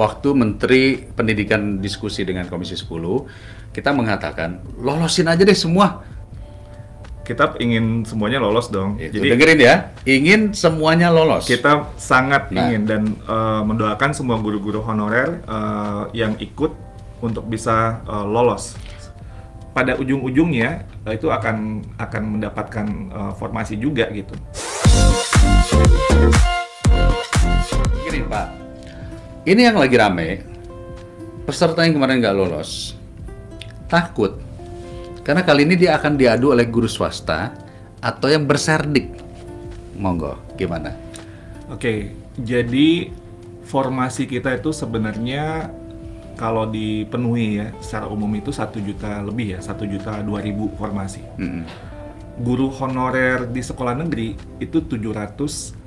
waktu Menteri Pendidikan diskusi dengan Komisi 10, kita mengatakan lolosin aja deh semua. Kita ingin semuanya lolos dong. Jadi dengerin ya, ingin semuanya lolos. Kita sangat ingin dan mendoakan semua guru-guru honorer yang ikut untuk bisa lolos. Pada ujung-ujungnya itu akan mendapatkan formasi juga gitu. Gini Pak, ini yang lagi rame, peserta yang kemarin nggak lolos, takut. Karena kali ini dia akan diadu oleh guru swasta atau yang berserdik. Monggo, gimana? Oke, jadi formasi kita itu sebenarnya kalau dipenuhi ya secara umum itu 1 juta lebih ya, 1.002.000 formasi. Guru honorer di sekolah negeri itu 742.000.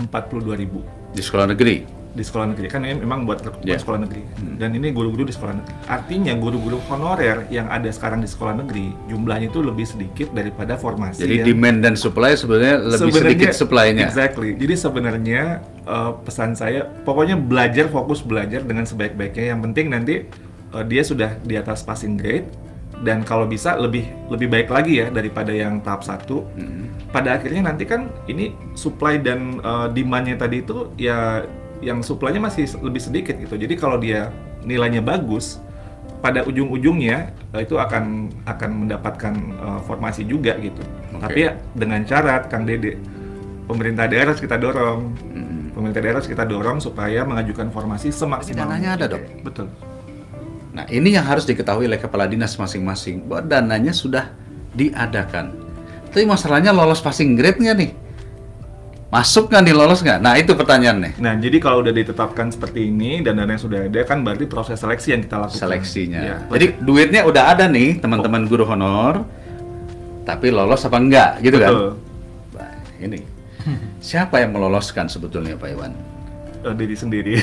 Di sekolah negeri? Di sekolah negeri, kan ini memang buat sekolah negeri. Dan ini guru-guru di sekolah negeri. Artinya guru-guru honorer yang ada sekarang di sekolah negeri, jumlahnya itu lebih sedikit daripada formasi. Jadi demand dan supply sebenarnya lebih sedikit supply-nya. Exactly. Jadi sebenarnya pesan saya, pokoknya fokus belajar dengan sebaik-baiknya. Yang penting nanti dia sudah di atas passing grade, dan kalau bisa lebih baik lagi ya daripada yang tahap 1. Pada akhirnya nanti kan ini supply dan demand-nya tadi itu ya, yang supply-nya masih lebih sedikit gitu. Jadi kalau dia nilainya bagus, pada ujung-ujungnya itu akan mendapatkan formasi juga gitu. Tapi ya dengan syarat, Kang Dede, pemerintah daerah harus kita dorong. Pemerintah daerah harus kita dorong supaya mengajukan formasi semaksimal. Dananya ada, Dok. Betul. Nah, ini yang harus diketahui oleh kepala dinas masing-masing, bahwa dananya sudah diadakan. Tapi masalahnya lolos passing grade nggak nih? Masuk nggak nih, lolos nggak? Nah, itu pertanyaannya. Nah, jadi kalau udah ditetapkan seperti ini dan dananya sudah ada, kan berarti proses seleksi yang kita lakukan. Seleksinya. Ya, jadi duitnya udah ada nih, teman-teman guru honor, tapi lolos apa enggak, gitu kan? Nah, ini. Siapa yang meloloskan sebetulnya, Pak Iwan? Diri sendiri.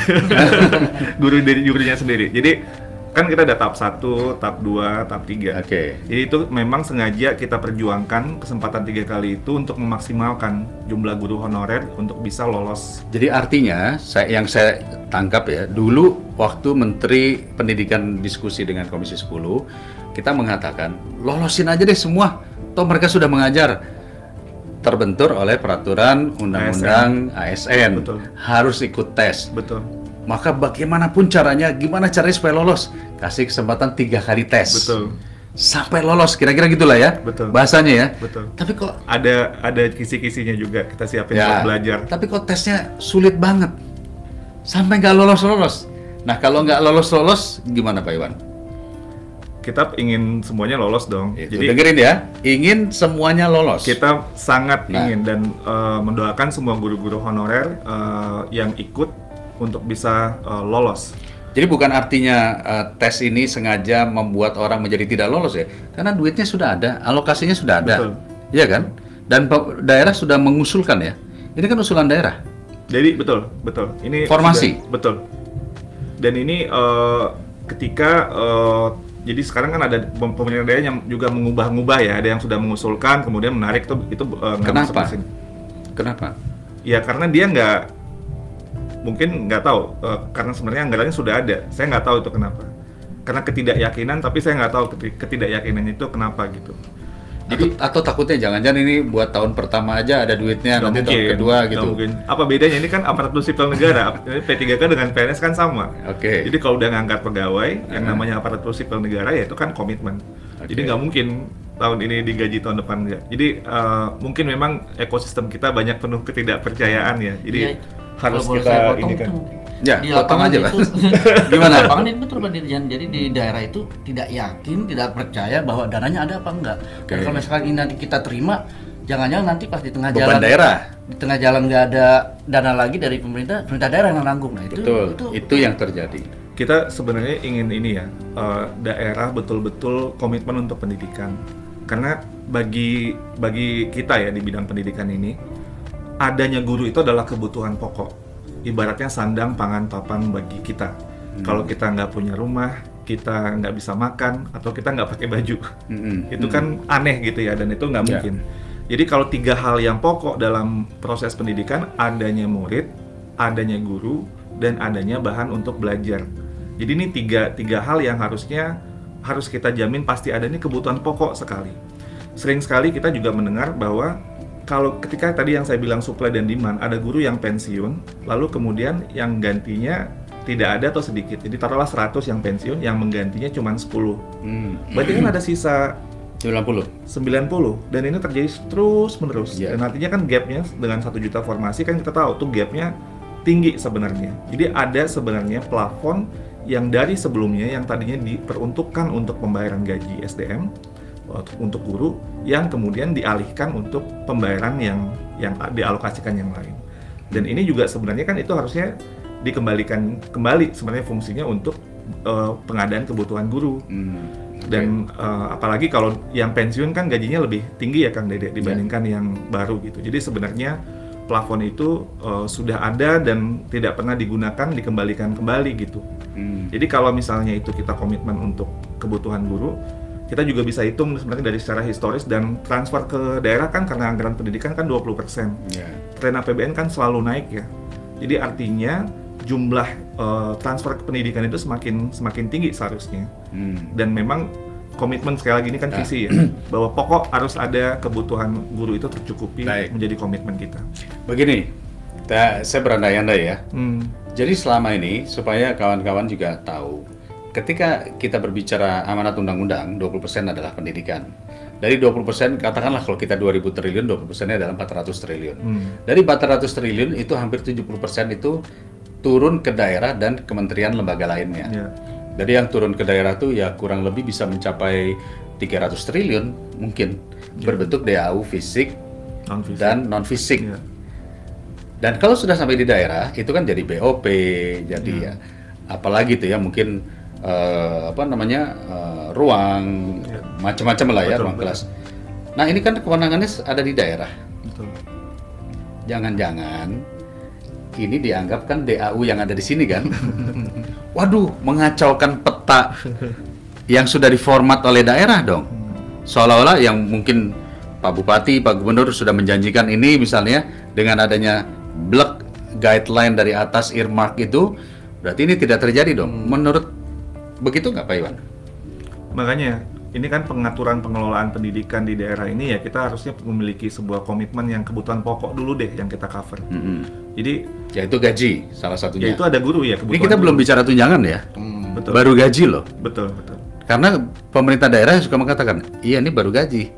Gurunya sendiri. Jadi kan kita ada tahap 1, tahap 2, tahap 3. Jadi itu memang sengaja kita perjuangkan kesempatan 3 kali itu untuk memaksimalkan jumlah guru honorer untuk bisa lolos. Jadi artinya, yang saya tangkap ya, dulu waktu Menteri Pendidikan diskusi dengan Komisi 10, kita mengatakan, lolosin aja deh semua, toh mereka sudah mengajar. Terbentur oleh peraturan undang-undang ASN. Betul. Harus ikut tes. Betul. Maka bagaimanapun caranya, gimana caranya supaya lolos? Kasih kesempatan 3 kali tes. Betul. Sampai lolos, kira-kira gitulah ya. Betul. Bahasanya ya. Betul. Tapi kok ada kisi-kisinya juga kita siapin buat belajar. Tapi kok tesnya sulit banget, sampai nggak lolos-lolos. Nah, kalau nggak lolos-lolos, gimana Pak Iwan? Kita ingin semuanya lolos dong. Jadi dengerin ya, ingin semuanya lolos. Kita sangat ingin dan mendoakan semua guru-guru honorer yang ikut untuk bisa lolos. Jadi bukan artinya tes ini sengaja membuat orang menjadi tidak lolos ya, karena duitnya sudah ada, alokasinya sudah ada, iya kan? Dan daerah sudah mengusulkan ya. Ini kan usulan daerah. Jadi betul. Ini formasi. Betul. Dan ini ketika jadi sekarang kan ada pemerintah daerah yang juga mengubah-ubah ya, ada yang sudah mengusulkan kemudian menarik itu Kenapa? Ya karena dia mungkin nggak tahu, karena sebenarnya anggarannya sudah ada. Saya nggak tahu itu kenapa. Karena ketidakyakinan, tapi saya nggak tahu ketidakyakinannya itu kenapa gitu. Jadi atau takutnya jangan-jangan ini buat tahun pertama aja ada duitnya, nanti tahun kedua gitu. Mungkin. Apa bedanya? Ini kan aparatur sipil negara. P3K dengan PNS kan sama. Jadi kalau udah ngangkat pegawai, yang namanya aparatur sipil negara ya itu kan komitmen. Jadi nggak mungkin tahun ini digaji tahun depan enggak. Jadi mungkin memang ekosistem kita banyak penuh ketidakpercayaan ya. Jadi harus kita ini kan. Ya, potong aja Pak. Gimana? Lapangan itu betul Pak Dirjan. Jadi di daerah itu tidak yakin, tidak percaya bahwa dananya ada apa enggak. Dan kalau misalkan ini nanti kita terima, jangan-jangan nanti pas di tengah jalan di tengah jalan nggak ada dana lagi dari pemerintah daerah yang nanggung. Nah, itu yang terjadi. Kita sebenarnya ingin ini ya, daerah betul-betul komitmen untuk pendidikan. Karena bagi kita ya di bidang pendidikan ini, adanya guru itu adalah kebutuhan pokok. Ibaratnya sandang, pangan, papan bagi kita. Kalau kita nggak punya rumah, kita nggak bisa makan, atau kita nggak pakai baju, itu kan aneh gitu ya, dan itu nggak mungkin. Jadi kalau 3 hal yang pokok dalam proses pendidikan, adanya murid, adanya guru, dan adanya bahan untuk belajar. Jadi ini tiga hal yang harus kita jamin pasti ada, ini kebutuhan pokok sekali. Sering sekali kita juga mendengar bahwa kalau ketika tadi yang saya bilang supply dan demand, ada guru yang pensiun, lalu kemudian yang gantinya tidak ada atau sedikit. Jadi taruhlah 100 yang pensiun, yang menggantinya cuma 10. Berarti kan ada sisa 90, dan ini terjadi terus menerus. Dan artinya kan gapnya dengan 1 juta formasi kan kita tahu tuh gapnya tinggi sebenarnya. Jadi ada sebenarnya plafon yang dari sebelumnya yang tadinya diperuntukkan untuk pembayaran gaji SDM untuk guru, yang kemudian dialihkan untuk pembayaran yang dialokasikan yang lain. Dan ini juga sebenarnya kan itu harusnya dikembalikan kembali sebenarnya fungsinya untuk pengadaan kebutuhan guru. Dan apalagi kalau yang pensiun kan gajinya lebih tinggi ya Kang Dede dibandingkan yang baru gitu. Jadi sebenarnya plafon itu sudah ada dan tidak pernah digunakan, dikembalikan kembali gitu. Jadi kalau misalnya itu kita komitmen untuk kebutuhan guru, kita juga bisa hitung sebenarnya dari secara historis, dan transfer ke daerah kan karena anggaran pendidikan kan 20%. Tren APBN kan selalu naik ya. Jadi artinya jumlah transfer ke pendidikan itu semakin tinggi seharusnya. Dan memang komitmen sekali lagi ini kan visi ya, bahwa pokok harus ada kebutuhan guru itu tercukupi. Menjadi komitmen kita. Begini, saya berandai-andai ya. Jadi selama ini supaya kawan-kawan juga tahu, ketika kita berbicara amanat undang-undang, 20% adalah pendidikan. Dari 20%, katakanlah kalau kita 2.000 triliun, 20%-nya adalah 400 triliun. Dari 400 triliun itu hampir 70% itu turun ke daerah dan kementerian lembaga lainnya. Jadi yang turun ke daerah itu ya kurang lebih bisa mencapai 300 triliun mungkin, berbentuk DAU fisik dan non-fisik. Dan kalau sudah sampai di daerah, itu kan jadi BOP, jadi ya apalagi itu ya mungkin ruang macam-macam lah ya, ruang kelas. Nah ini kan kewenangannya ada di daerah. Jangan-jangan ini dianggap kan DAU yang ada di sini kan? Waduh, mengacaukan peta yang sudah diformat oleh daerah dong. Seolah-olah yang mungkin Pak Bupati, Pak Gubernur sudah menjanjikan ini misalnya, dengan adanya blok guideline dari atas earmark itu, berarti ini tidak terjadi dong. Menurut begitu nggak Pak Iwan? Makanya ini kan pengaturan pengelolaan pendidikan di daerah ini ya, kita harusnya memiliki sebuah komitmen yang kebutuhan pokok dulu deh yang kita cover. Jadi yaitu gaji salah satunya. Yaitu ada guru ya. Ini kita belum bicara tunjangan ya. Betul. Baru gaji loh. Betul. Karena pemerintah daerah suka mengatakan, iya ini baru gaji.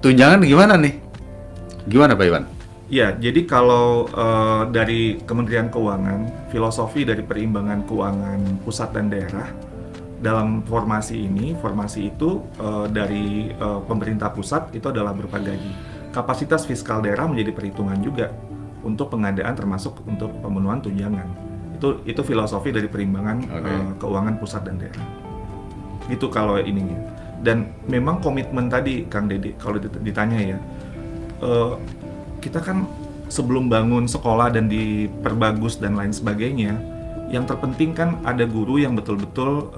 Tunjangan gimana nih? Gimana Pak Iwan? Ya, jadi kalau dari Kementerian Keuangan, filosofi dari perimbangan keuangan pusat dan daerah dalam formasi itu dari pemerintah pusat itu adalah berupa gaji. Kapasitas fiskal daerah menjadi perhitungan juga untuk pengadaan termasuk untuk pemenuhan tunjangan. Itu filosofi dari perimbangan keuangan pusat dan daerah. Itu kalau ininya. Dan memang komitmen tadi Kang Dede kalau ditanya ya, kita kan sebelum bangun sekolah dan diperbagus dan lain sebagainya, yang terpenting kan ada guru yang betul-betul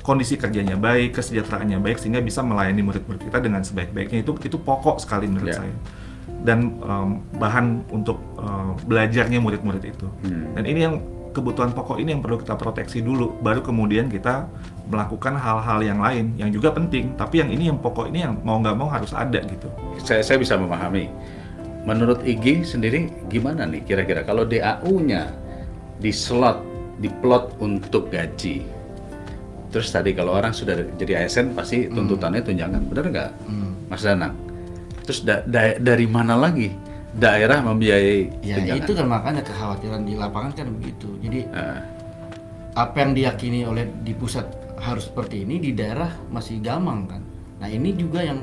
kondisi kerjanya baik, kesejahteraannya baik, sehingga bisa melayani murid-murid kita dengan sebaik-baiknya. Itu pokok sekali menurut saya. Dan bahan untuk belajarnya murid-murid itu. Dan ini yang kebutuhan pokok ini yang perlu kita proteksi dulu, baru kemudian kita melakukan hal-hal yang lain yang juga penting. Tapi yang ini yang pokok ini yang mau nggak mau harus ada gitu. Saya bisa memahami. Menurut Igi sendiri gimana nih kira-kira kalau DAU-nya diplot untuk gaji? Terus tadi kalau orang sudah jadi ASN pasti tuntutannya tunjangan, benar nggak, Mas Danang? Terus dari mana lagi daerah membiayai tunjangan? Ya itu kan makanya kekhawatiran di lapangan kan begitu. Jadi apa yang diyakini oleh di pusat harus seperti ini, di daerah masih gamang kan. Nah ini juga yang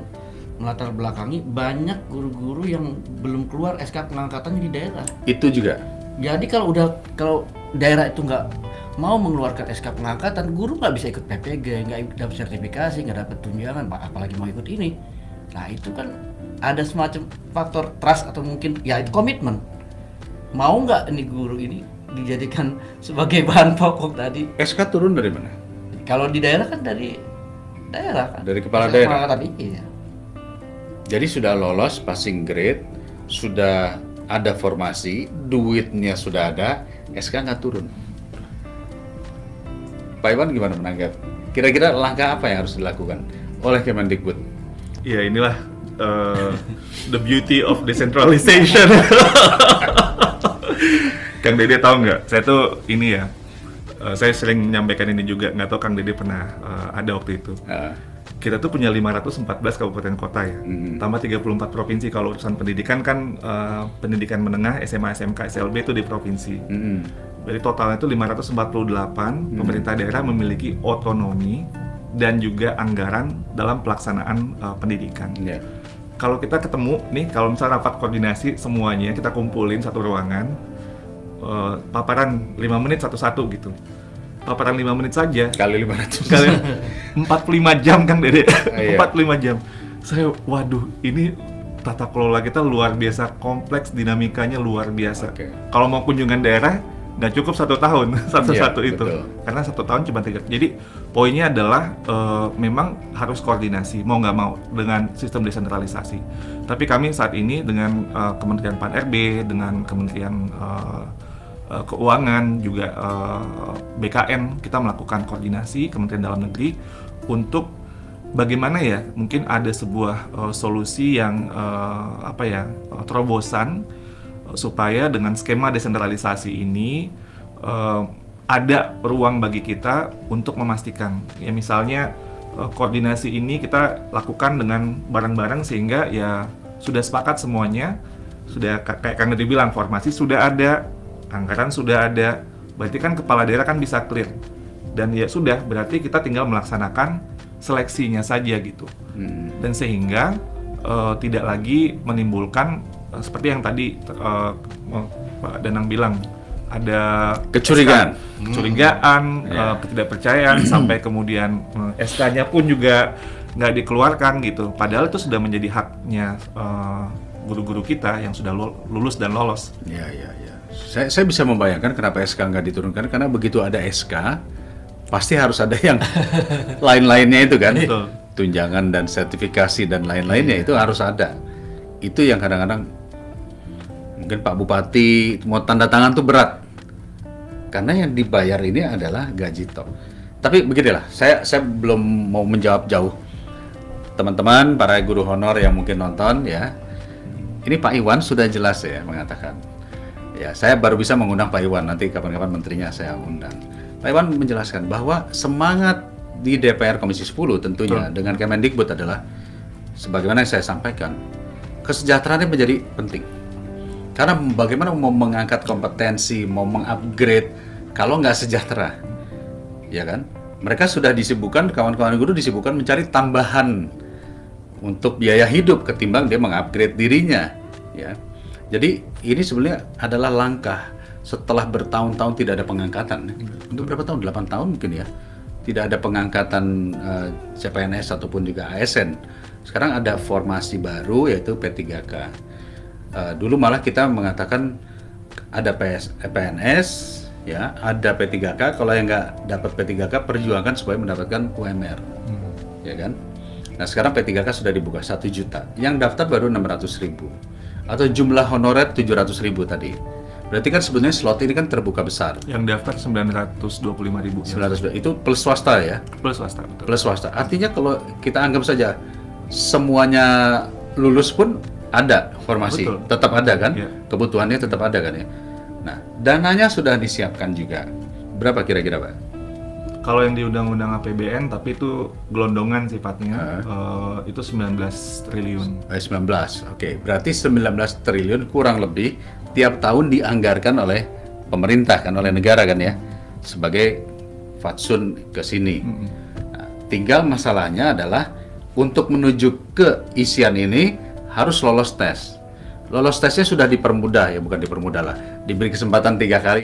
melatar belakangi banyak guru-guru yang belum keluar SK pengangkatannya di daerah. Itu juga. Jadi kalau daerah itu nggak mau mengeluarkan SK pengangkatan, guru nggak bisa ikut PPG, nggak dapat sertifikasi, nggak dapat tunjangan, apalagi mau ikut ini. Nah itu kan ada semacam faktor trust atau mungkin ya komitmen. Mau nggak ini guru ini dijadikan sebagai bahan pokok tadi? SK turun dari mana? Kalau di daerah kan dari daerah kan. Dari kepala daerah. Iya. Jadi sudah lolos passing grade, sudah ada formasi, duitnya sudah ada, SK nggak turun. Pak Iwan gimana menanggap? Kira-kira langkah apa yang harus dilakukan oleh Kemendikbud? Ya inilah the beauty of decentralization. Kang Dede tahu nggak? Saya tuh ini ya, saya sering menyampaikan ini juga. Nggak tahu Kang Dede pernah ada waktu itu. Kita tuh punya 514 kabupaten kota ya, tambah 34 provinsi. Kalau urusan pendidikan kan pendidikan menengah, SMA, SMK, SLB itu di provinsi. Jadi totalnya itu 548. Pemerintah daerah memiliki otonomi dan juga anggaran dalam pelaksanaan pendidikan. Kalau kita ketemu nih, kalau misalnya rapat koordinasi semuanya kita kumpulin satu ruangan, paparan 5 menit satu-satu gitu. Paparan 5 menit saja Kali 500 kali 45 jam Kang Dede. Iya. 45 jam. Saya waduh, ini tata kelola kita luar biasa kompleks, dinamikanya luar biasa. Kalau mau kunjungan daerah nggak cukup 1 tahun satu-satu itu, betul. karena 1 tahun cuma 3. Jadi poinnya adalah memang harus koordinasi mau nggak mau dengan sistem desentralisasi. Tapi kami saat ini dengan Kementerian Pan-RB, dengan Kementerian Keuangan, juga BKN, kita melakukan koordinasi Kementerian Dalam Negeri untuk bagaimana ya mungkin ada sebuah solusi yang terobosan supaya dengan skema desentralisasi ini ada ruang bagi kita untuk memastikan ya misalnya koordinasi ini kita lakukan dengan bareng-bareng sehingga ya sudah sepakat semuanya, sudah kayak Kang Dede bilang, formasi sudah ada, anggaran sudah ada, berarti kan kepala daerah kan bisa clear dan ya sudah berarti kita tinggal melaksanakan seleksinya saja gitu. Dan sehingga tidak lagi menimbulkan seperti yang tadi Pak Danang bilang, ada kecurigaan, ketidakpercayaan sampai kemudian SK-nya pun juga nggak dikeluarkan gitu. Padahal itu sudah menjadi haknya guru-guru kita yang sudah lulus dan lolos. Ya. Saya bisa membayangkan kenapa SK nggak diturunkan, karena begitu ada SK pasti harus ada yang lain-lainnya itu kan. Betul. Tunjangan dan sertifikasi dan lain-lainnya itu harus ada. Itu yang kadang-kadang mungkin Pak Bupati mau tanda tangan tuh berat, karena yang dibayar ini adalah gaji tok. Tapi beginilah, saya belum mau menjawab jauh. Teman-teman para guru honor yang mungkin nonton ya, ini Pak Iwan sudah jelas ya mengatakan, ya saya baru bisa mengundang Pak Iwan, nanti kapan-kapan menterinya saya undang. Pak Iwan menjelaskan bahwa semangat di DPR Komisi 10 tentunya dengan Kemendikbud adalah sebagaimana yang saya sampaikan, kesejahteraannya menjadi penting. Karena bagaimana mau mengangkat kompetensi, mau mengupgrade kalau nggak sejahtera, ya kan? Mereka sudah disibukkan, kawan-kawan guru disibukkan mencari tambahan untuk biaya hidup ketimbang dia mengupgrade dirinya, ya. Jadi ini sebenarnya adalah langkah setelah bertahun-tahun tidak ada pengangkatan. Untuk berapa tahun? 8 tahun mungkin ya. Tidak ada pengangkatan CPNS ataupun juga ASN. Sekarang ada formasi baru yaitu P3K. Dulu malah kita mengatakan ada PNS, ya, ada P3K. Kalau yang nggak dapat P3K, perjuangkan supaya mendapatkan UMR, ya kan? Nah sekarang P3K sudah dibuka 1 juta, yang daftar baru 600.000, atau jumlah honorer 700.000 tadi. Berarti kan sebenarnya slot ini kan terbuka besar. Yang daftar 925.000. 900, itu plus swasta ya? Plus swasta, betul. Plus swasta. Artinya kalau kita anggap saja semuanya lulus pun ada formasi, betul, tetap ada kan? Ya. Kebutuhannya tetap ada kan ya? Nah, dananya sudah disiapkan juga. Berapa kira-kira Pak? Kalau yang di Undang-Undang APBN, tapi itu gelondongan sifatnya, itu 19 triliun. 19, oke. Berarti 19 triliun kurang lebih tiap tahun dianggarkan oleh pemerintah kan, oleh negara kan ya, sebagai fatsun ke sini. Nah, tinggal masalahnya adalah untuk menuju ke isian ini harus lolos tes. Lolos tesnya sudah dipermudah ya, bukan dipermudah lah, diberi kesempatan 3 kali.